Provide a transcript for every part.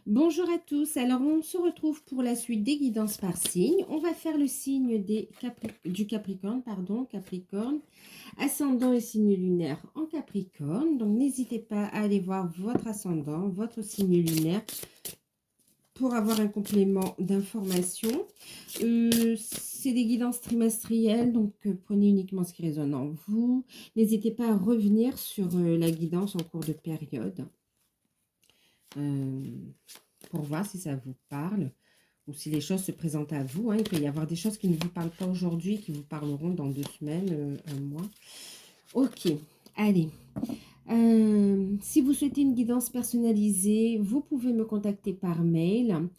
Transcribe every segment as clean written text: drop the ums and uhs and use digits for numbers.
Bonjour à tous, alors on se retrouve pour la suite des guidances par signe. On va faire le signe du Capricorne, Capricorne, ascendant et signe lunaire en Capricorne. Donc n'hésitez pas à aller voir votre ascendant, votre signe lunaire pour avoir un complément d'information. C'est des guidances trimestrielles, donc prenez uniquement ce qui résonne en vous. N'hésitez pas à revenir sur la guidance en cours de période. Euh, pour voir si ça vous parle ou si les choses se présentent à vous. Il peut y avoir des choses qui ne vous parlent pas aujourd'hui, qui vous parleront dans 2 semaines, un mois. Ok, allez. Si vous souhaitez une guidance personnalisée, vous pouvez me contacter par mail.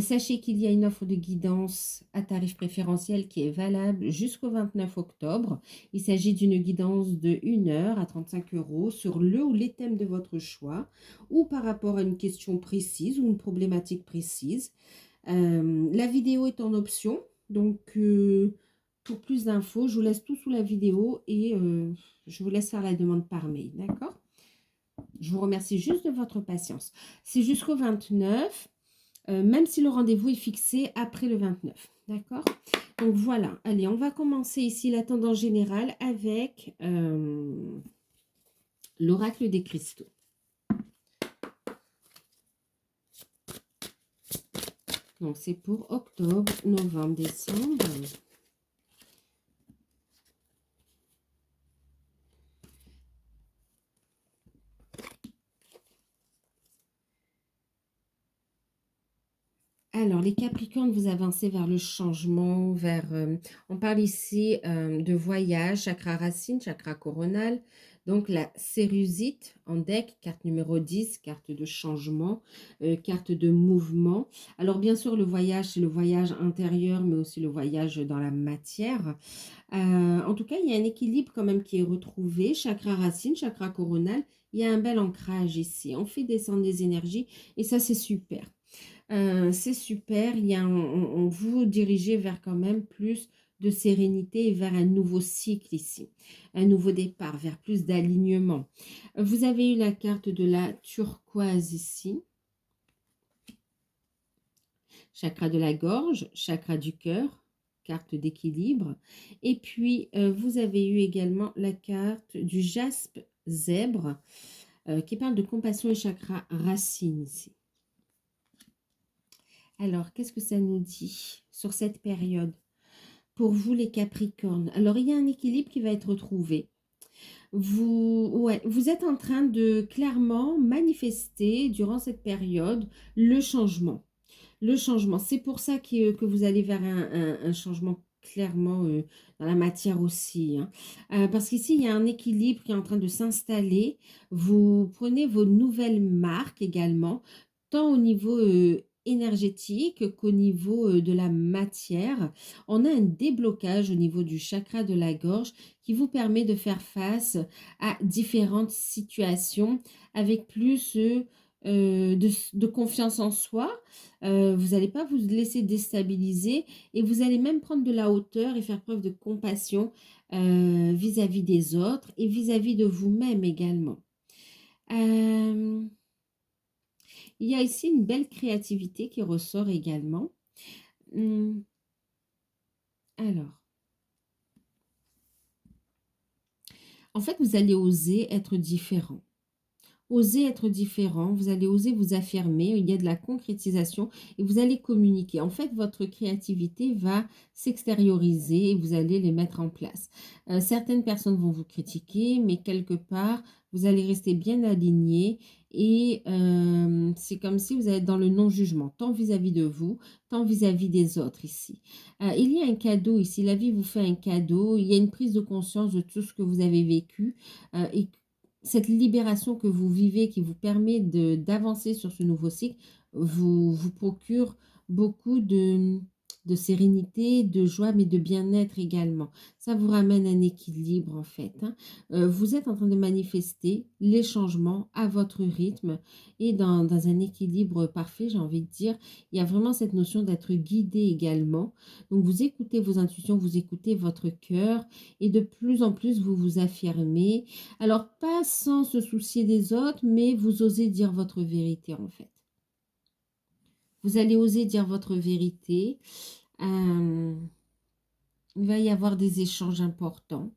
Sachez qu'il y a une offre de guidance à tarif préférentiel qui est valable jusqu'au 29 octobre. Il s'agit d'une guidance de 1 heure à 35 euros sur le ou les thèmes de votre choix ou par rapport à une question précise ou une problématique précise. La vidéo est en option, donc pour plus d'infos, je vous laisse tout sous la vidéo et je vous laisse faire la demande par mail, d'accord? Je vous remercie juste de votre patience. C'est jusqu'au 29, même si le rendez-vous est fixé après le 29, d'accord? Donc voilà, allez, on va commencer ici la tendance générale avec l'oracle des cristaux. Donc c'est pour octobre, novembre, décembre. Alors, les Capricornes, vous avancez vers le changement, on parle ici de voyage, chakra racine, chakra coronal, donc la cérusite en deck, carte numéro 10, carte de changement, carte de mouvement. Alors, bien sûr, le voyage, c'est le voyage intérieur, mais aussi le voyage dans la matière. En tout cas, il y a un équilibre quand même qui est retrouvé, chakra racine, chakra coronal, il y a un bel ancrage ici. On fait descendre les énergies et ça, c'est super. C'est super, on vous dirigez vers quand même plus de sérénité et vers un nouveau cycle ici, un nouveau départ, vers plus d'alignement. Vous avez eu la carte de la turquoise ici, chakra de la gorge, chakra du cœur, carte d'équilibre. Et puis, vous avez eu également la carte du jaspe zèbre, qui parle de compassion et chakra racine ici. Alors, qu'est-ce que ça nous dit sur cette période pour vous les Capricornes? Alors, il y a un équilibre qui va être retrouvé. Vous êtes en train de clairement manifester durant cette période le changement. Le changement, c'est pour ça que vous allez vers un changement clairement dans la matière aussi. Parce qu'ici, il y a un équilibre qui est en train de s'installer. Vous prenez vos nouvelles marques également, tant au niveau énergétique qu'au niveau de la matière. On a un déblocage au niveau du chakra de la gorge qui vous permet de faire face à différentes situations avec plus de confiance en soi. Vous n'allez pas vous laisser déstabiliser et vous allez même prendre de la hauteur et faire preuve de compassion vis-à-vis des autres et vis-à-vis de vous-même également. Euh, il y a ici une belle créativité qui ressort également. Alors, en fait, vous allez oser être différent. Osez être différent, vous allez oser vous affirmer, il y a de la concrétisation et vous allez communiquer. En fait, votre créativité va s'extérioriser et vous allez les mettre en place. Certaines personnes vont vous critiquer, mais quelque part, vous allez rester bien aligné et c'est comme si vous êtes dans le non-jugement, tant vis-à-vis de vous, tant vis-à-vis des autres ici. Il y a un cadeau ici, la vie vous fait un cadeau, il y a une prise de conscience de tout ce que vous avez vécu et cette libération que vous vivez, qui vous permet d'avancer sur ce nouveau cycle, vous procure beaucoup de sérénité, de joie, mais de bien-être également. Ça vous ramène un équilibre en fait. Vous êtes en train de manifester les changements à votre rythme et dans un équilibre parfait, j'ai envie de dire. Il y a vraiment cette notion d'être guidé également. Donc vous écoutez vos intuitions, vous écoutez votre cœur et de plus en plus vous vous affirmez. Alors, pas sans se soucier des autres, mais vous osez dire votre vérité en fait. Vous allez oser dire votre vérité. Euh, il va y avoir des échanges importants.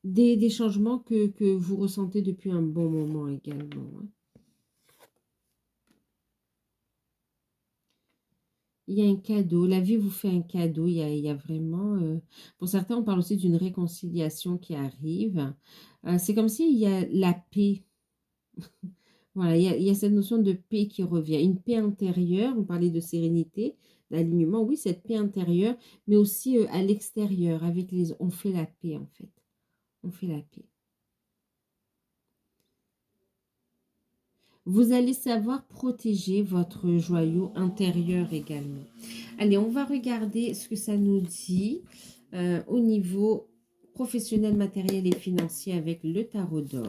Des changements que vous ressentez depuis un bon moment également, hein. Il y a un cadeau, la vie vous fait un cadeau, il y a vraiment, pour certains, on parle aussi d'une réconciliation qui arrive. C'est comme s'il y a la paix, voilà, il y a cette notion de paix qui revient, une paix intérieure, on parlait de sérénité, d'alignement, oui, cette paix intérieure, mais aussi à l'extérieur, avec les, on fait la paix en fait, on fait la paix. Vous allez savoir protéger votre joyau intérieur également. Allez, on va regarder ce que ça nous dit au niveau professionnel, matériel et financier avec le tarot d'or.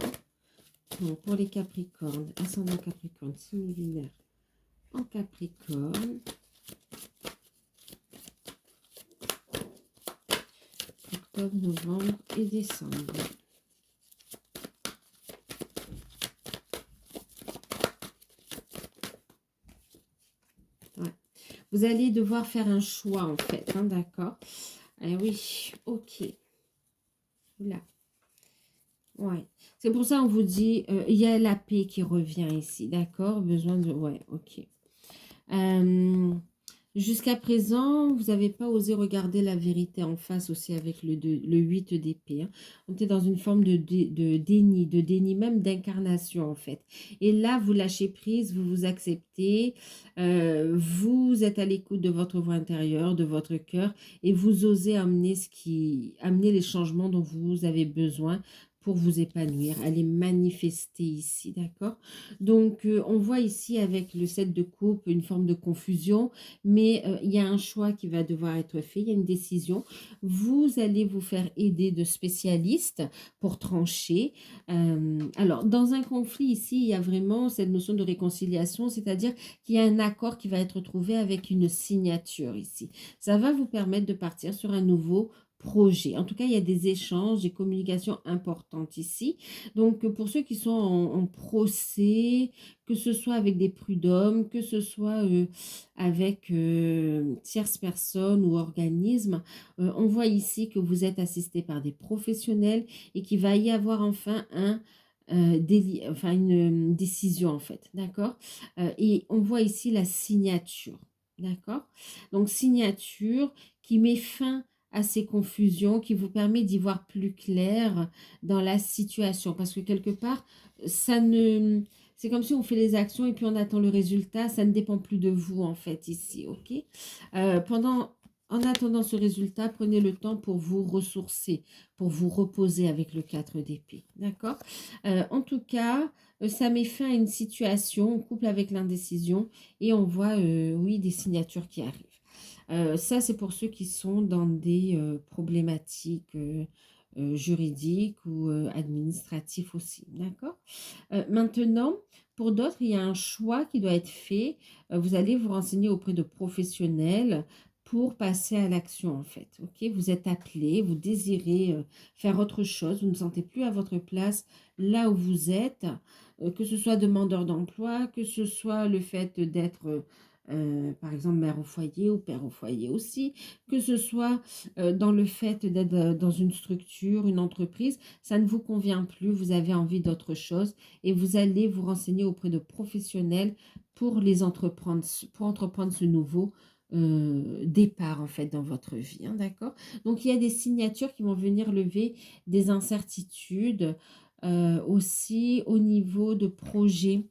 Donc, pour les Capricornes, ascendant Capricorne, signe lunaire en Capricorne. Octobre, novembre et décembre. Ouais. Vous allez devoir faire un choix en fait, hein, d'accord? Oui, ok. Là. Ouais. C'est pour ça on vous dit, il y a la paix qui revient ici, d'accord? Besoin de... Ouais, ok. Jusqu'à présent, vous n'avez pas osé regarder la vérité en face aussi avec le 8 d'épée, hein. On était dans une forme de déni, même d'incarnation en fait. Et là, vous lâchez prise, vous vous acceptez, vous êtes à l'écoute de votre voix intérieure, de votre cœur, et vous osez amener les changements dont vous avez besoin pour vous épanouir, aller manifester ici, d'accord? Donc, on voit ici avec le 7 de coupe une forme de confusion, mais il y a un choix qui va devoir être fait, il y a une décision. Vous allez vous faire aider de spécialistes pour trancher. Alors, dans un conflit ici, il y a vraiment cette notion de réconciliation, c'est-à-dire qu'il y a un accord qui va être trouvé avec une signature ici. Ça va vous permettre de partir sur un nouveau projet. En tout cas, il y a des échanges, des communications importantes ici. Donc, pour ceux qui sont en procès, que ce soit avec des prud'hommes, que ce soit avec tierces personnes ou organismes, on voit ici que vous êtes assisté par des professionnels et qu'il va y avoir enfin une décision en fait, d'accord? Et on voit ici la signature, d'accord? Donc, signature qui met fin à ces confusions, qui vous permet d'y voir plus clair dans la situation. Parce que quelque part, ça ne... C'est comme si on fait les actions et puis on attend le résultat. Ça ne dépend plus de vous, en fait, ici, ok? En attendant ce résultat, prenez le temps pour vous ressourcer, pour vous reposer avec le 4 d'épée, d'accord? En tout cas, ça met fin à une situation, on couple avec l'indécision et on voit, oui, des signatures qui arrivent. Ça, c'est pour ceux qui sont dans des problématiques juridiques ou administratives aussi, d'accord? Maintenant, pour d'autres, il y a un choix qui doit être fait. Vous allez vous renseigner auprès de professionnels pour passer à l'action, en fait. Ok, vous êtes appelé, vous désirez faire autre chose, vous ne sentez plus à votre place là où vous êtes, que ce soit demandeur d'emploi, que ce soit le fait d'être par exemple, mère au foyer ou père au foyer aussi, que ce soit dans le fait d'être dans une structure, une entreprise, ça ne vous convient plus, vous avez envie d'autre chose et vous allez vous renseigner auprès de professionnels pour pour entreprendre ce nouveau départ en fait dans votre vie, hein, d'accord? Donc il y a des signatures qui vont venir lever des incertitudes aussi au niveau de projets.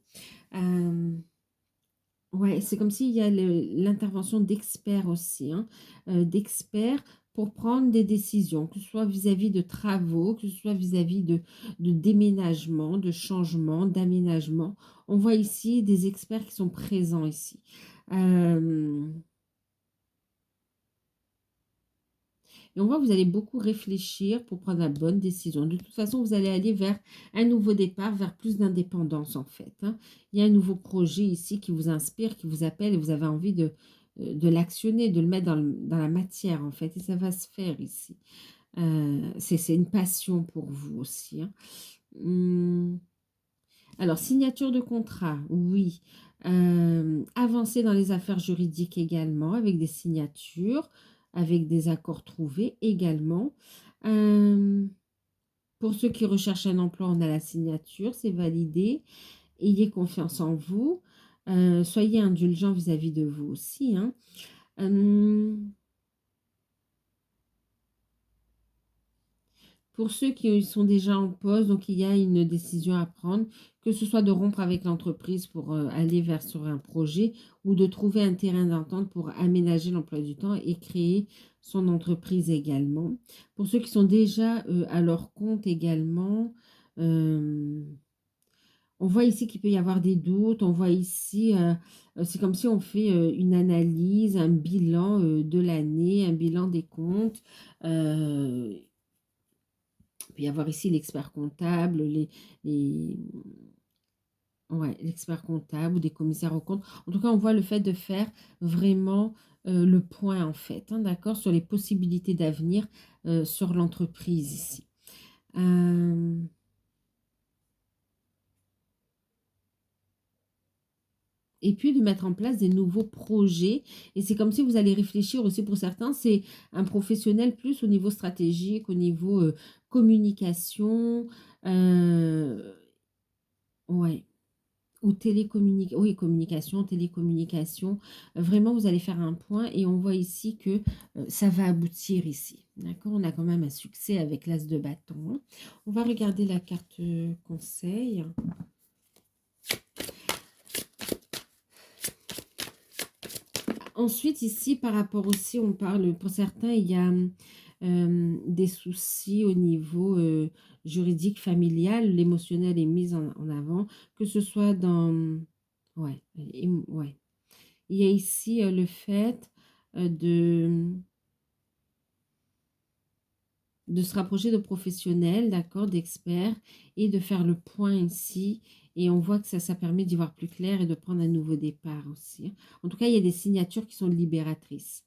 Euh, Ouais, c'est comme s'il y a l'intervention d'experts aussi, hein, d'experts pour prendre des décisions, que ce soit vis-à-vis de travaux, que ce soit vis-à-vis de déménagement, de changement, d'aménagement. On voit ici des experts qui sont présents ici. Euh, Et on voit que vous allez beaucoup réfléchir pour prendre la bonne décision. De toute façon, vous allez aller vers un nouveau départ, vers plus d'indépendance en fait, hein. Il y a un nouveau projet ici qui vous inspire, qui vous appelle et vous avez envie de l'actionner, de le mettre dans la matière en fait. Et ça va se faire ici. C'est une passion pour vous aussi, hein. Hum, Alors, signature de contrat, oui. Avancer dans les affaires juridiques également, avec des signatures, avec des accords trouvés également. Euh, pour ceux qui recherchent un emploi, on a la signature, c'est validé. Ayez confiance en vous. Soyez indulgents vis-à-vis de vous aussi, hein. Euh, Pour ceux qui sont déjà en poste, donc il y a une décision à prendre, que ce soit de rompre avec l'entreprise pour aller vers sur un projet ou de trouver un terrain d'entente pour aménager l'emploi du temps et créer son entreprise également. Pour ceux qui sont déjà à leur compte également, euh, on voit ici qu'il peut y avoir des doutes. On voit ici, c'est comme si on fait une analyse, un bilan de l'année, un bilan des comptes. Il peut y avoir ici l'expert comptable, les, ouais, l'expert comptable ou des commissaires aux comptes. En tout cas, on voit le fait de faire vraiment le point, en fait, hein, d'accord, sur les possibilités d'avenir sur l'entreprise ici. Euh, et puis de mettre en place des nouveaux projets. Et c'est comme si vous allez réfléchir aussi pour certains, c'est un professionnel plus au niveau stratégique, au niveau communication, euh, ouais. Ou oui, communication, télécommunication. Vraiment, vous allez faire un point et on voit ici que ça va aboutir ici. D'accord? On a quand même un succès avec l'as de bâton. On va regarder la carte conseil. Ensuite, ici, par rapport aussi, on parle, pour certains, il y a des soucis au niveau juridique, familial, l'émotionnel est mis en avant, que ce soit dans... Ouais, ouais. Il y a ici le fait de se rapprocher de professionnels, d'accord, d'experts, et de faire le point ici. Et on voit que ça permet d'y voir plus clair et de prendre un nouveau départ aussi, hein. En tout cas, il y a des signatures qui sont libératrices.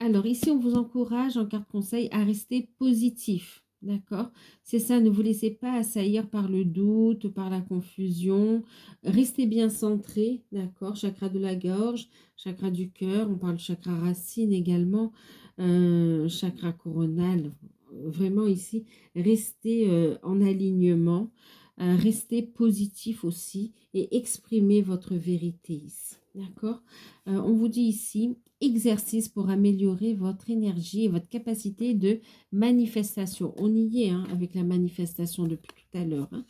Alors ici, on vous encourage en carte conseil à rester positif, d'accord? C'est ça, ne vous laissez pas assaillir par le doute, par la confusion. Restez bien centré, d'accord? Chakra de la gorge, chakra du cœur, on parle chakra racine également, chakra coronal. Vraiment ici, restez en alignement, restez positif aussi et exprimez votre vérité ici, d'accord? On vous dit ici, exercice pour améliorer votre énergie et votre capacité de manifestation. On y est, hein, avec la manifestation depuis tout à l'heure, hein.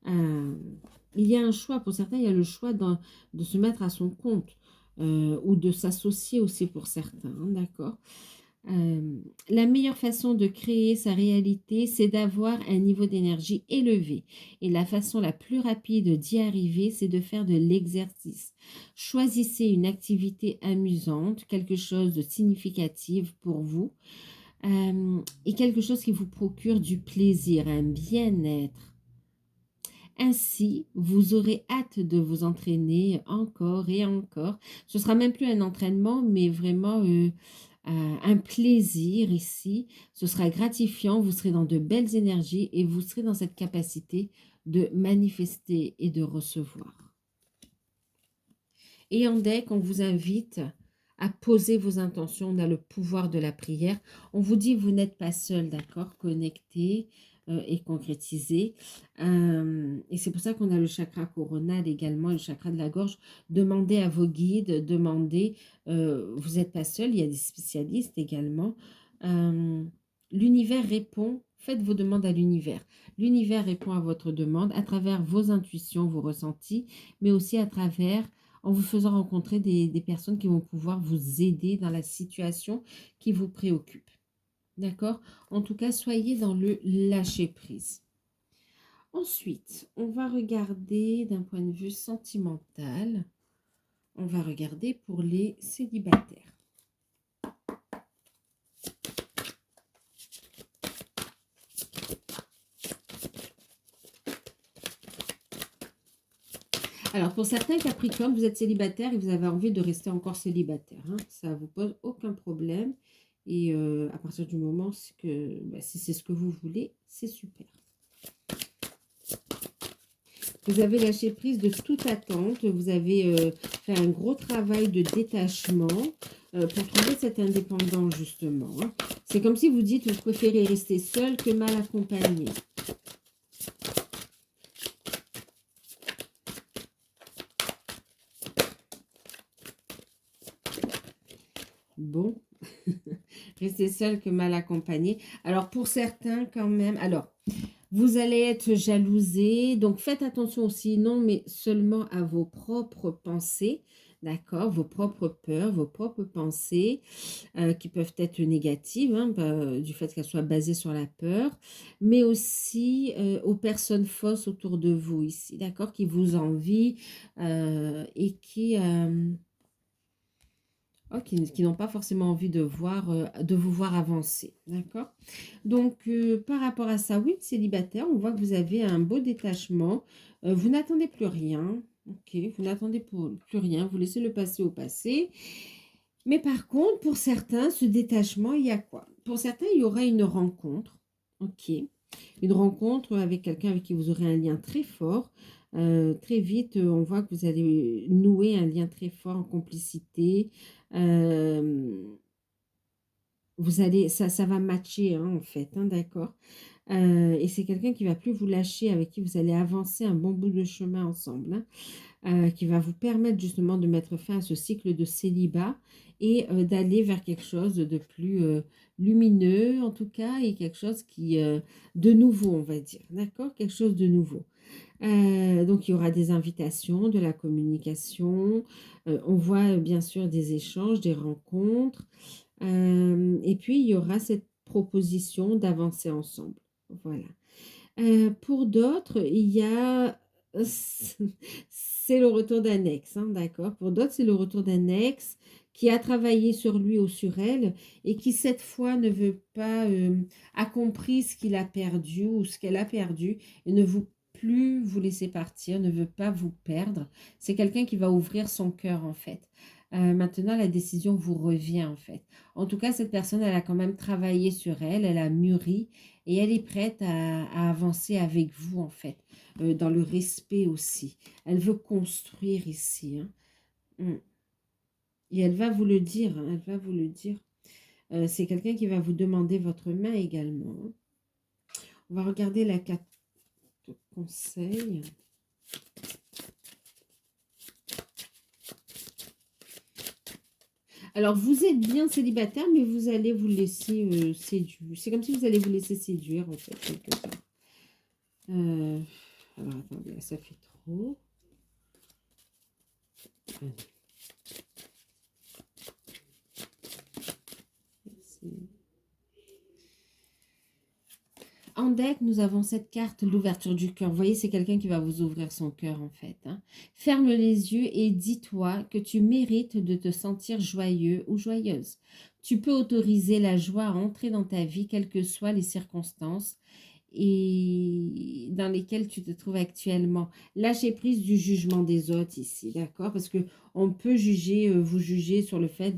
Euh, il y a un choix, pour certains, il y a le choix de se mettre à son compte ou de s'associer aussi pour certains, hein, d'accord? La meilleure façon de créer sa réalité, c'est d'avoir un niveau d'énergie élevé. Et la façon la plus rapide d'y arriver, c'est de faire de l'exercice. Choisissez une activité amusante, quelque chose de significatif pour vous, et quelque chose qui vous procure du plaisir, un bien-être. Ainsi, vous aurez hâte de vous entraîner encore et encore. Ce sera même plus un entraînement, mais vraiment un plaisir ici. Ce sera gratifiant, vous serez dans de belles énergies et vous serez dans cette capacité de manifester et de recevoir. Et en deck, on vous invite à poser vos intentions. On a le pouvoir de la prière. On vous dit, vous n'êtes pas seul, d'accord? Connecté et concrétisé. Et c'est pour ça qu'on a le chakra coronal également, le chakra de la gorge. Demandez à vos guides, demandez, vous n'êtes pas seul, il y a des spécialistes également. L'univers répond, faites vos demandes à l'univers. L'univers répond à votre demande à travers vos intuitions, vos ressentis, mais aussi à travers en vous faisant rencontrer des personnes qui vont pouvoir vous aider dans la situation qui vous préoccupe. D'accord? En tout cas, soyez dans le lâcher-prise. Ensuite, on va regarder d'un point de vue sentimental, on va regarder pour les célibataires. Alors, pour certains Capricornes, vous êtes célibataire et vous avez envie de rester encore célibataire, hein. Ça ne vous pose aucun problème. Et à partir du moment que, bah, si c'est ce que vous voulez, c'est super. Vous avez lâché prise de toute attente. Vous avez fait un gros travail de détachement pour trouver cette indépendance, justement. Hein. C'est comme si vous dites, vous préférez rester seul que mal accompagné. Bon, rester seul que mal accompagné. Alors, pour certains, quand même, alors, vous allez être jalousé, donc faites attention aussi, non, mais seulement à vos propres pensées, d'accord, vos propres peurs, vos propres pensées, qui peuvent être négatives, hein, du fait qu'elles soient basées sur la peur, mais aussi aux personnes fausses autour de vous ici, d'accord, qui vous envient et qui n'ont pas forcément envie de vous voir avancer, d'accord? Donc, par rapport à ça, oui, célibataire, on voit que vous avez un beau détachement. Vous n'attendez plus rien, ok? Vous n'attendez plus rien, vous laissez le passé au passé. Mais par contre, pour certains, ce détachement, il y a quoi? Pour certains, il y aura une rencontre, ok? Une rencontre avec quelqu'un avec qui vous aurez un lien très fort. Très vite, on voit que vous allez nouer un lien très fort en complicité. Euh, ça va matcher, hein, en fait, hein, d'accord? Et c'est quelqu'un qui va plus vous lâcher, avec qui vous allez avancer un bon bout de chemin ensemble, hein, qui va vous permettre justement de mettre fin à ce cycle de célibat et d'aller vers quelque chose de plus lumineux, en tout cas, et quelque chose de nouveau, on va dire, d'accord? Quelque chose de nouveau. Donc, il y aura des invitations, de la communication, on voit bien sûr des échanges, des rencontres, et puis il y aura cette proposition d'avancer ensemble. Voilà. Pour d'autres, il y a c'est le retour d'un ex, hein, d'accord? Pour d'autres, c'est le retour d'un ex qui a travaillé sur lui ou sur elle et qui, cette fois, ne veut pas, a compris ce qu'il a perdu ou ce qu'elle a perdu et ne veut plus vous laisser partir, ne veut pas vous perdre. C'est quelqu'un qui va ouvrir son cœur, en fait. Maintenant, la décision vous revient, en fait. En tout cas, cette personne, elle a quand même travaillé sur elle, elle a mûri et elle est prête à avancer avec vous, en fait, dans le respect aussi. Elle veut construire ici. Hein. Mm. Et elle va vous le dire, hein, elle va vous le dire. C'est quelqu'un qui va vous demander votre main également. Hein. On va regarder la carte conseil. Alors, vous êtes bien célibataire, mais vous allez vous laisser séduire. C'est comme si vous allez vous laisser séduire, en fait, quelque part. Alors, attendez, ça fait trop. Allez. En deck, nous avons cette carte, l'ouverture du cœur. Vous voyez, c'est quelqu'un qui va vous ouvrir son cœur, en fait. Hein. Ferme les yeux et dis-toi que tu mérites de te sentir joyeux ou joyeuse. Tu peux autoriser la joie à entrer dans ta vie, quelles que soient les circonstances et dans lesquelles tu te trouves actuellement. Lâchez prise du jugement des autres ici, d'accord? Parce que on peut juger, vous juger sur le fait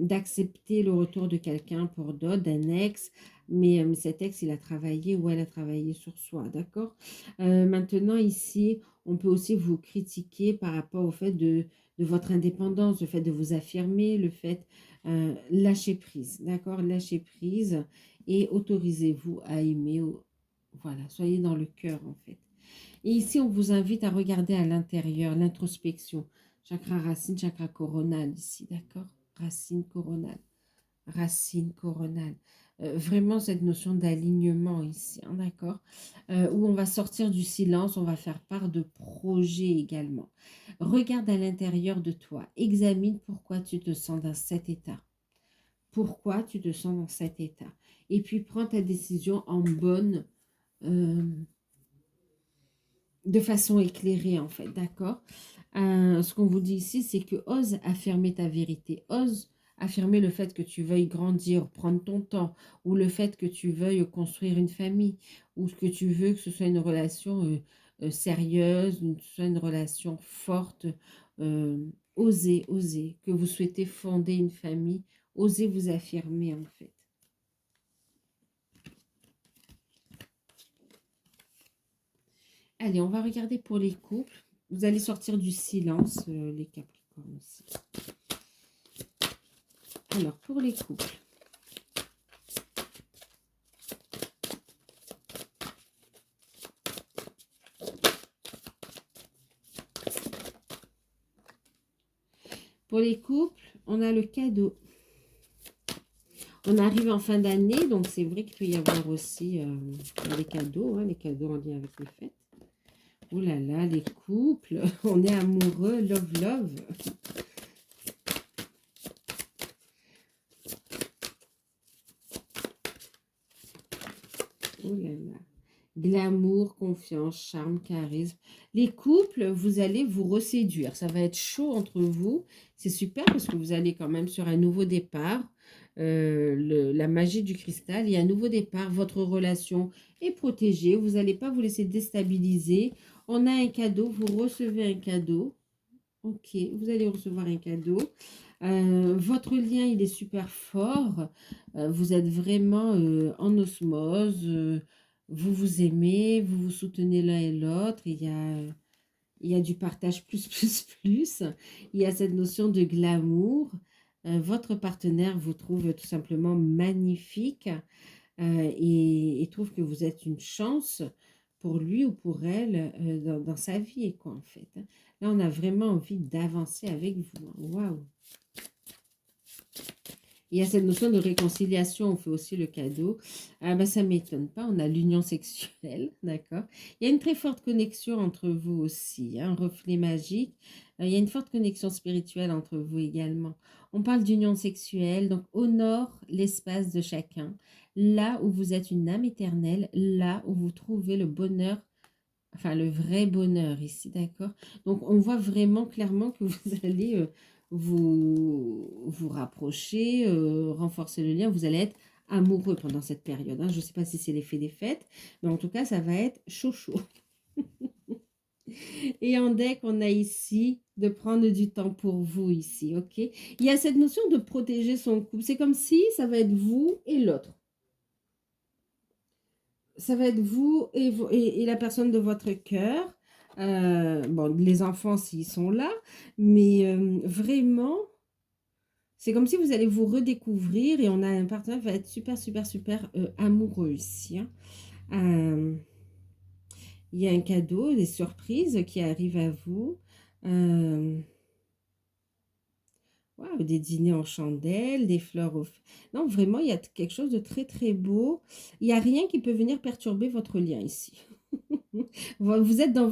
d'accepter le retour de quelqu'un pour d'autres, d'un ex, mais cet ex, il a travaillé ou elle a travaillé sur soi, d'accord? Maintenant, ici, on peut aussi vous critiquer par rapport au fait de votre indépendance, le fait de vous affirmer, le fait lâcher prise, d'accord? Lâcher prise et autorisez-vous à aimer. Voilà, soyez dans le cœur, en fait. Et ici, on vous invite à regarder à l'intérieur, l'introspection. Chakra racine, chakra coronal ici, d'accord? Racine coronale. Racine coronale. Vraiment cette notion d'alignement ici, hein, d'accord? Où on va sortir du silence, on va faire part de projets également. Regarde à l'intérieur de toi, examine pourquoi tu te sens dans cet état. Pourquoi tu te sens dans cet état. Et puis prends ta décision en euh, de façon éclairée en fait, d'accord? Ce qu'on vous dit ici, c'est que ose affirmer ta vérité, ose affirmer le fait que tu veuilles grandir, prendre ton temps, ou le fait que tu veuilles construire une famille, ou que tu veux que ce soit une relation sérieuse, que ce soit une relation forte. Osez, osez, que vous souhaitez fonder une famille, Osez vous affirmer, en fait. Allez, on va regarder pour les couples. Vous allez sortir du silence, les Capricornes aussi. Alors, pour les couples. Pour les couples, on a le cadeau. On arrive en fin d'année, donc c'est vrai qu'il peut y avoir aussi des cadeaux, hein, les cadeaux en lien avec les fêtes. Oh là là, les couples, on est amoureux, love, love. Oh là là. Glamour, confiance, charme, charisme. Les couples, vous allez vous reséduire. Ça va être chaud entre vous. C'est super parce que vous allez quand même sur un nouveau départ. La magie du cristal. Il y a un nouveau départ. Votre relation est protégée. Vous n'allez pas vous laisser déstabiliser. On a un cadeau. Vous recevez un cadeau. Ok, vous allez recevoir un cadeau. Votre lien, il est super fort. Vous êtes vraiment en osmose. Vous vous aimez, vous vous soutenez l'un et l'autre. Il y a du partage plus, plus, plus. Il y a cette notion de glamour. Votre partenaire vous trouve tout simplement magnifique et trouve que vous êtes une chance pour lui ou pour elle dans sa vie, quoi, en fait. Là, on a vraiment envie d'avancer avec vous. Waouh! Il y a cette notion de réconciliation, on fait aussi le cadeau. Ah ben, ça ne m'étonne pas, on a l'union sexuelle, d'accord. Il y a une très forte connexion entre vous aussi, un reflet magique. Il y a une forte connexion spirituelle entre vous également. On parle d'union sexuelle, donc honore l'espace de chacun. Là où vous êtes une âme éternelle, là où vous trouvez le bonheur, enfin le vrai bonheur ici, d'accord. Donc on voit vraiment clairement que vous allez vous rapprocher, renforcer le lien, vous allez être amoureux pendant cette période, hein. Je ne sais pas si c'est l'effet des fêtes, mais en tout cas ça va être chaud chaud. Et en deck, on a ici de prendre du temps pour vous ici, ok. Il y a cette notion de protéger son couple, c'est comme si ça va être vous et l'autre. Ça va être vous et la personne de votre cœur. Bon, les enfants s'ils sont là, mais vraiment, c'est comme si vous allez vous redécouvrir et on a un partenaire qui va être super, super, super amoureux ici, hein. Euh, il y a un cadeau, des surprises qui arrivent à vous. Waouh, des dîners en chandelle, des fleurs au... Non, vraiment, il y a quelque chose de très, très beau. Il n'y a rien qui peut venir perturber votre lien ici. Vous êtes dans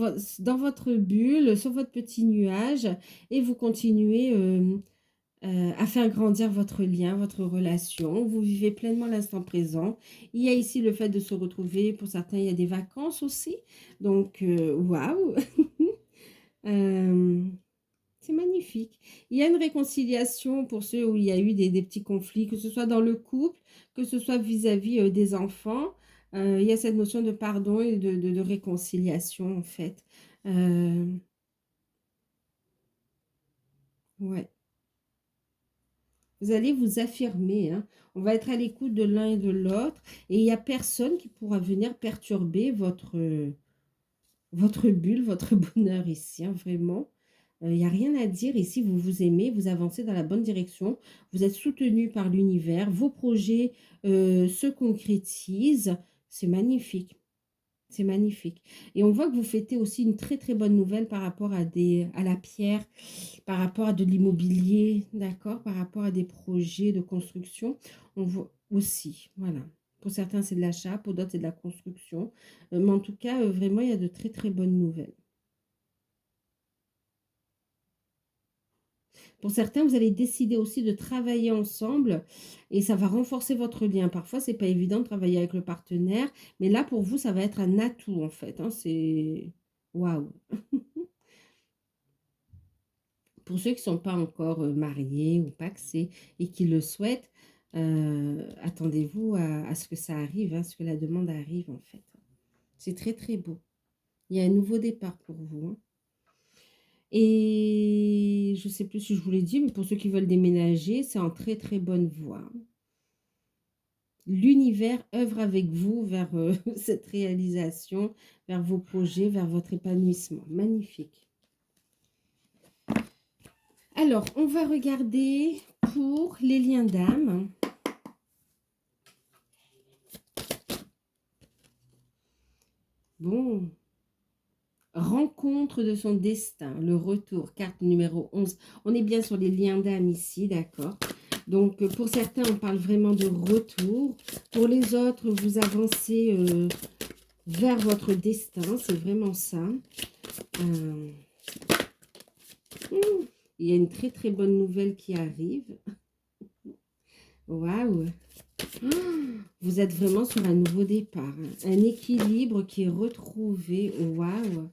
votre bulle, sur votre petit nuage, et vous continuez à faire grandir votre lien, votre relation. Vous vivez pleinement l'instant présent. Il y a ici le fait de se retrouver. Pour certains, il y a des vacances aussi. Donc, waouh! Euh, c'est magnifique. Il y a une réconciliation pour ceux où il y a eu des petits conflits, que ce soit dans le couple, que ce soit vis-à-vis des enfants. Il y a cette notion de pardon et de réconciliation, en fait. Euh, ouais. Vous allez vous affirmer, hein. On va être à l'écoute de l'un et de l'autre. Et il n'y a personne qui pourra venir perturber votre bulle, votre bonheur ici, hein, vraiment. Il n'y a rien à dire ici, vous vous aimez, vous avancez dans la bonne direction, vous êtes soutenu par l'univers, vos projets se concrétisent, c'est magnifique, c'est magnifique. Et on voit que vous fêtez aussi une très très bonne nouvelle par rapport à la pierre, par rapport à de l'immobilier, d'accord, par rapport à des projets de construction, on voit aussi, voilà. Pour certains, c'est de l'achat, pour d'autres, c'est de la construction. Mais en tout cas, vraiment, il y a de très très bonnes nouvelles. Pour certains, vous allez décider aussi de travailler ensemble et ça va renforcer votre lien. Parfois, c'est pas évident de travailler avec le partenaire, mais là, pour vous, ça va être un atout en fait, hein. C'est waouh! Pour ceux qui ne sont pas encore mariés ou pacsés et qui le souhaitent, attendez-vous à ce que ça arrive, hein, à ce que la demande arrive en fait. C'est très très beau. Il y a un nouveau départ pour vous, hein. Et je ne sais plus si je vous l'ai dit, mais pour ceux qui veulent déménager, c'est en très très bonne voie. L'univers œuvre avec vous vers cette réalisation, vers vos projets, vers votre épanouissement. Magnifique. Alors, on va regarder pour les liens d'âme. Bon, rencontre de son destin, le retour, carte numéro 11. On est bien sur les liens d'âme ici, d'accord? Donc, pour certains, on parle vraiment de retour. Pour les autres, vous avancez vers votre destin, c'est vraiment ça. Il y a une très très bonne nouvelle qui arrive. Waouh! Vous êtes vraiment sur un nouveau départ. Hein. Un équilibre qui est retrouvé. Waouh!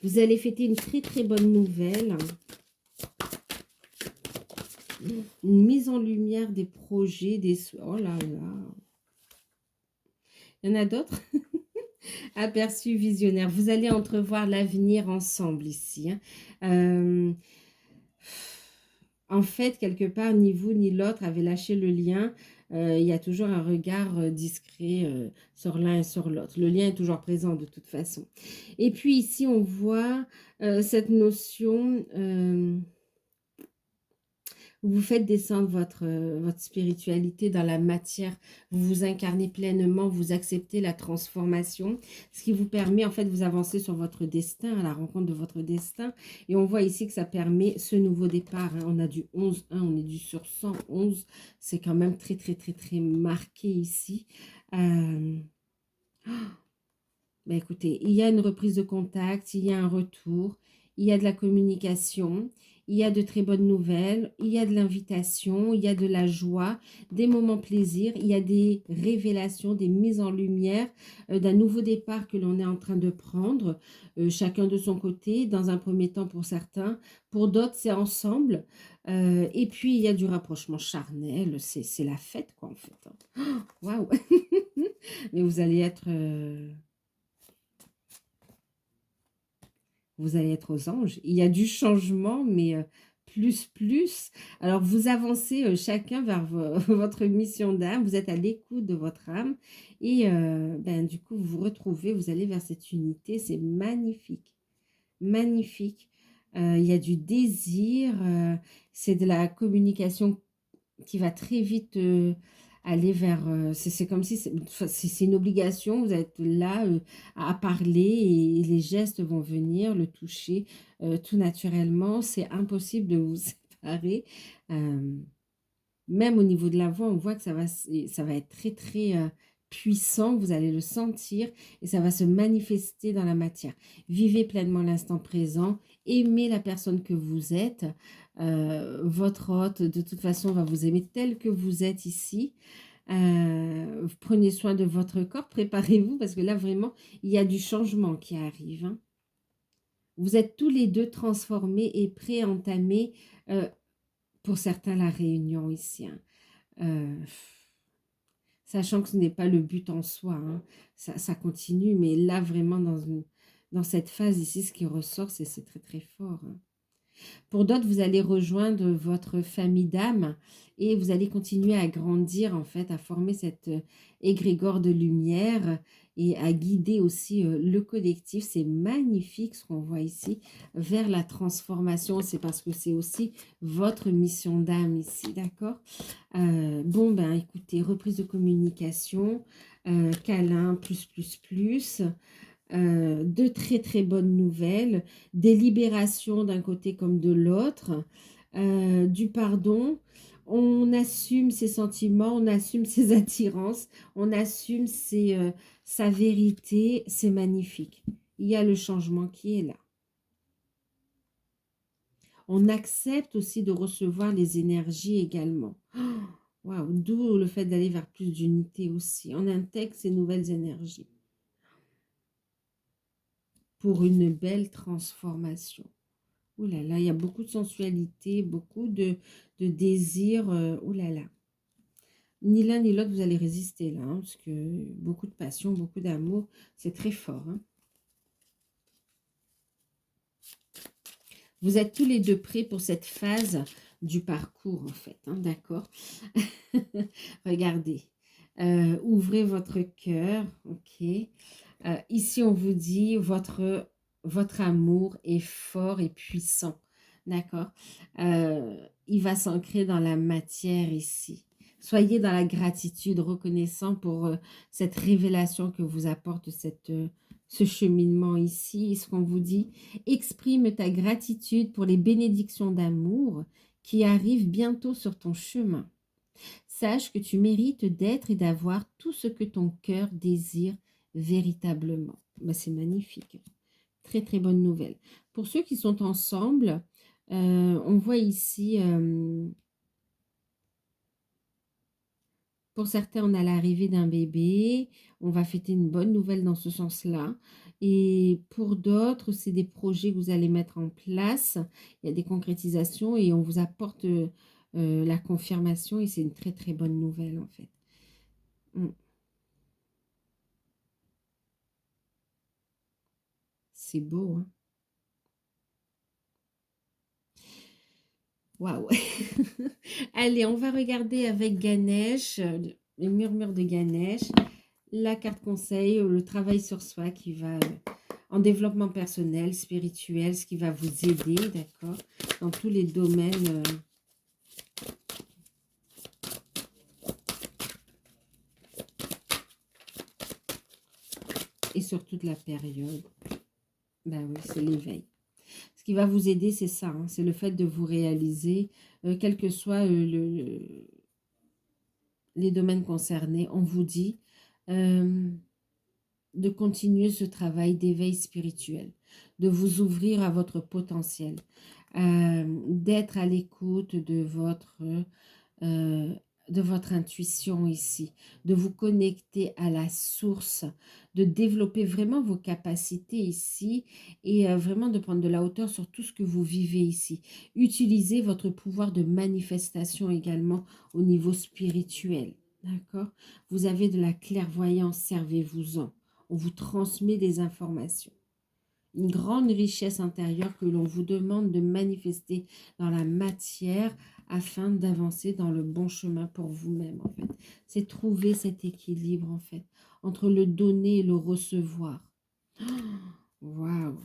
Vous allez fêter une très très bonne nouvelle. Une mise en lumière des projets, des... Oh là là! Il y en a d'autres? Aperçu visionnaire. Vous allez entrevoir l'avenir ensemble ici. Hein. En fait, quelque part, ni vous ni l'autre avez lâché le lien. Il y a toujours un regard discret sur l'un et sur l'autre. Le lien est toujours présent de toute façon. Et puis ici, on voit cette notion... vous faites descendre votre spiritualité dans la matière, vous vous incarnez pleinement, vous acceptez la transformation, ce qui vous permet, en fait, vous avancer sur votre destin, à la rencontre de votre destin. Et on voit ici que ça permet ce nouveau départ. Hein. On a du 11, hein, on est du sur 111, c'est quand même très, très, très, très marqué ici. Ben écoutez, il y a une reprise de contact, il y a un retour, il y a de la communication, il y a de très bonnes nouvelles, il y a de l'invitation, il y a de la joie, des moments plaisir, il y a des révélations, des mises en lumière d'un nouveau départ que l'on est en train de prendre, chacun de son côté, dans un premier temps pour certains, pour d'autres c'est ensemble, et puis il y a du rapprochement charnel, c'est la fête quoi en fait. Hein. Waouh! Mais vous allez être... vous allez être aux anges. Il y a du changement, mais plus. Alors, vous avancez chacun vers votre mission d'âme. Vous êtes à l'écoute de votre âme. Et ben, du coup, vous vous retrouvez, vous allez vers cette unité. C'est magnifique. Magnifique. Il y a du désir. C'est de la communication qui va très vite aller vers... c'est comme si c'est une obligation, vous êtes là à parler et les gestes vont venir, le toucher tout naturellement. C'est impossible de vous séparer. Même au niveau de la voix, on voit que ça va être très, très puissant. Vous allez le sentir et ça va se manifester dans la matière. Vivez pleinement l'instant présent. Aimez la personne que vous êtes. Votre hôte, de toute façon, va vous aimer tel que vous êtes ici. Prenez soin de votre corps. Préparez-vous parce que là, vraiment, il y a du changement qui arrive. Hein. Vous êtes tous les deux transformés et prêts à entamer... pour certains, la réunion ici. Hein. Euh, sachant que ce n'est pas le but en soi. Hein. Ça continue, mais là, vraiment, dans cette phase ici, ce qui ressort, c'est très, très fort. Hein. Pour d'autres, vous allez rejoindre votre famille d'âme et vous allez continuer à grandir, en fait, à former cette égrégore de lumière et à guider aussi le collectif. C'est magnifique ce qu'on voit ici, vers la transformation. C'est parce que c'est aussi votre mission d'âme ici, d'accord? Bon, ben écoutez, reprise de communication, câlin, plus. De très très bonnes nouvelles, des libérations d'un côté comme de l'autre, du pardon, on assume ses sentiments, on assume ses attirances, on assume sa vérité, c'est magnifique. Il y a le changement qui est là. On accepte aussi de recevoir les énergies également. Waouh, d'où le fait d'aller vers plus d'unité aussi. On intègre ces nouvelles énergies pour une belle transformation. Ouh là là, il y a beaucoup de sensualité, beaucoup de désir. Ouh là là. Ni l'un ni l'autre, vous allez résister là, hein, parce que beaucoup de passion, beaucoup d'amour, c'est très fort. Hein. Vous êtes tous les deux prêts pour cette phase du parcours, en fait, hein, d'accord? Regardez, ouvrez votre cœur, ok? Ici, on vous dit, votre amour est fort et puissant, d'accord? Il va s'ancrer dans la matière ici. Soyez dans la gratitude, reconnaissant pour cette révélation que vous apporte ce cheminement ici. Et ce qu'on vous dit, exprime ta gratitude pour les bénédictions d'amour qui arrivent bientôt sur ton chemin. Sache que tu mérites d'être et d'avoir tout ce que ton cœur désire véritablement. Ben, c'est magnifique. Très, très bonne nouvelle. Pour ceux qui sont ensemble, on voit ici, pour certains, on a l'arrivée d'un bébé. On va fêter une bonne nouvelle dans ce sens-là. Et pour d'autres, c'est des projets que vous allez mettre en place. Il y a des concrétisations et on vous apporte la confirmation. Et c'est une très, très bonne nouvelle, en fait. Mm. C'est beau, hein? Waouh! Allez, on va regarder avec Ganesh, le murmure de Ganesh, la carte conseil, le travail sur soi qui va en développement personnel, spirituel, ce qui va vous aider, d'accord, dans tous les domaines. Et sur toute la période. Ben oui, c'est l'éveil. Ce qui va vous aider, c'est ça, hein, c'est le fait de vous réaliser, quel que soit les domaines concernés. On vous dit de continuer ce travail d'éveil spirituel, de vous ouvrir à votre potentiel, d'être à l'écoute de votre intuition ici, de vous connecter à la source, de développer vraiment vos capacités ici et vraiment de prendre de la hauteur sur tout ce que vous vivez ici. Utilisez votre pouvoir de manifestation également au niveau spirituel, d'accord? Vous avez de la clairvoyance, servez-vous-en. On vous transmet des informations. Une grande richesse intérieure que l'on vous demande de manifester dans la matière afin d'avancer dans le bon chemin pour vous-même, en fait. C'est trouver cet équilibre, en fait, entre le donner et le recevoir. Waouh!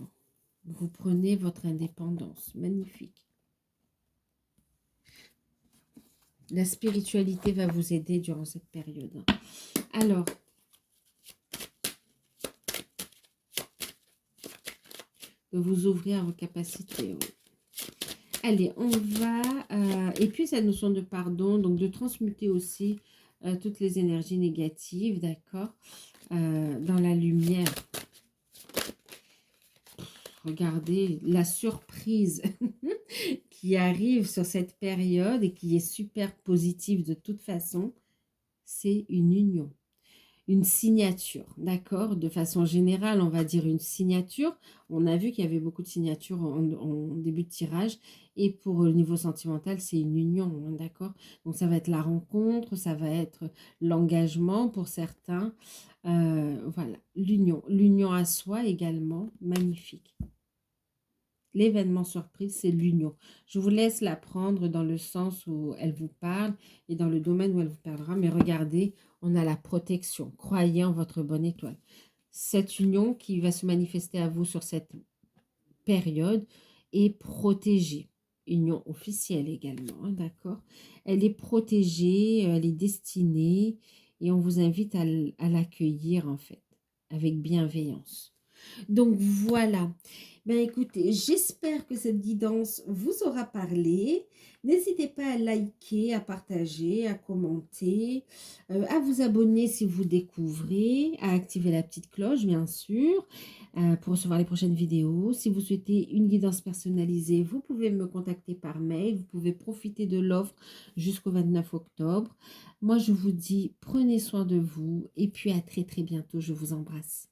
Vous prenez votre indépendance. Magnifique. La spiritualité va vous aider durant cette période. Alors, de vous ouvrir à vos capacités. Oui. Allez, on va... et puis, cette notion de pardon, donc de transmuter aussi toutes les énergies négatives, d'accord, dans la lumière. Regardez la surprise qui arrive sur cette période et qui est super positive de toute façon, c'est une union. Une signature, d'accord? De façon générale, on va dire une signature. On a vu qu'il y avait beaucoup de signatures en début de tirage. Et pour le niveau sentimental, c'est une union, hein, d'accord? Donc, ça va être la rencontre, ça va être l'engagement pour certains. Voilà, l'union. L'union à soi également, magnifique. L'événement surprise, c'est l'union. Je vous laisse la prendre dans le sens où elle vous parle et dans le domaine où elle vous parlera. Mais regardez, on a la protection. Croyez en votre bonne étoile. Cette union qui va se manifester à vous sur cette période est protégée. Union officielle également, hein, d'accord? Elle est protégée, elle est destinée et on vous invite à l'accueillir en fait, avec bienveillance. Donc voilà. Ben écoutez, j'espère que cette guidance vous aura parlé. N'hésitez pas à liker, à partager, à commenter, à vous abonner si vous découvrez, à activer la petite cloche bien sûr, pour recevoir les prochaines vidéos. Si vous souhaitez une guidance personnalisée, vous pouvez me contacter par mail. Vous pouvez profiter de l'offre jusqu'au 29 octobre. Moi, je vous dis, prenez soin de vous et puis à très très bientôt. Je vous embrasse.